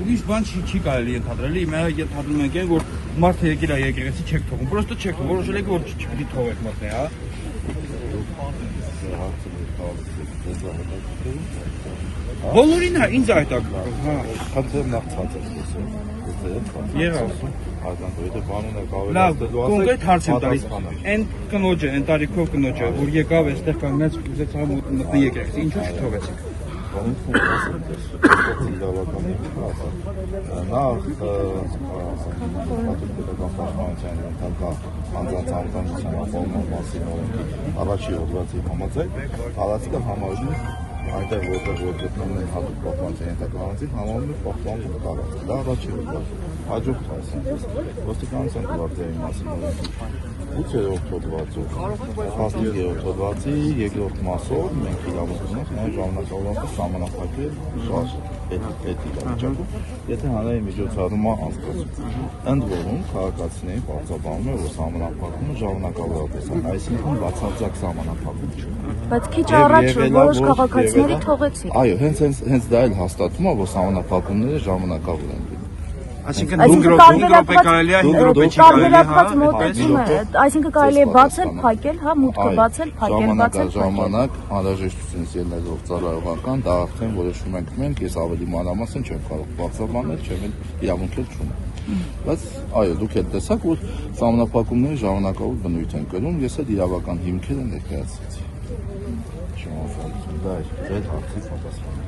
Ուրիշ բան չի կարելի ենթադրել, մենք ենթադրում ենք, որ մարդը եկել է եկեղեցի չեք թողում, պրոստը չեք թողում, որոշել եք, որ չպիտի թողեք մտնի, հա։ Բոլորին հա, ինձ այդ ակրով, հա։ Խնդրեմ նախ ցածր խոսեմ։ Եղավ։ Լավ, կոնկրետ հարց եմ տալիս, այն կնոջը, այն տարիքով կնոջը, որ եկավ այստեղ կանգնած ուզեց մտնի եկեղեցի, ինչու չթողեցիք։ Առաջի հոդվածի համաձայն տարածքը համարվում այնտեղ որտեղ գտնվում են հատուկ պահպանության ենթակառուցվածքին համարվում է պահպանված տարածք։ Դա առաջի հոդվածը։ Հաջորդ հասցեն ոստիկանության գլխավորի մասին 8-րդ հոդվածով 15-րդ հոդվածի 2-րդ մասով մենք իրավունք ունենք նաև ժամանակավորապես սահմանափակել այդ իրավիճակում, եթե հանրային միջոցառումը անցկացվում։ Ընդ որում քաղաքացիներին պարզաբանում է, որ սահմանափակումը ժամանակավորապես է, այսինքն բացարձակ սահմանափակում չէ։ Բայց քիչ առաջ որոշ քաղաքացիների թողեցիք։ Այո, հենց դա էլ հաստատում է, որ սահմանափակումները ժամանակավոր են։ Այսինքն 5 րոպե կարելի է, 5 րոպե չի կարելի, հա։ Այսինքն կարելի է բացել, փակել, հա, մուտքը բացել, փակել, բացել, ժամանակ անհրաժեշտությունից ելնելով ծառայողական, դա արդեն որոշում ենք մենք, ես ավելի մանրամասն չեմ կարող բացաբանել, չեմ էլ իրավունք էլ չունեմ։ Բայց այո, դուք էլ տեսաք, որ սահմանափակումները ժամանակավոր բնույթ են կրում, ես էլ իրավական հիմքերը ներկայացրեցի։ Դա է հարցի պատասխանը։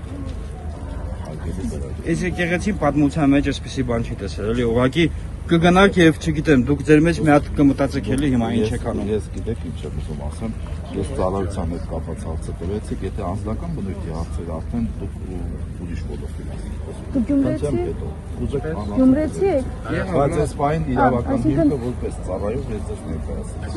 Այս եկեղեցի պատմության մեջ այսպեսի բան չի տեսել, էլի ուղղակի կգնաք եւ չգիտեմ, դուք ձեր մեջ մի հատ կմտածեք էլի հիմա ինչ եք անում։ Ես գիտեք ինչ եմ ուզում ասեմ, ես ծառայության հետ կապված հարցը տվեցիք, եթե անձնական բնույթի հարցեր արդեն դուք ուրիշ ոլորտի մասին խոսում։ Դուք գյումրեցի եք։ Բայց այս պահին իրավական հիմքը որպես ծառայող ես ձեզ ներկայացրեցի։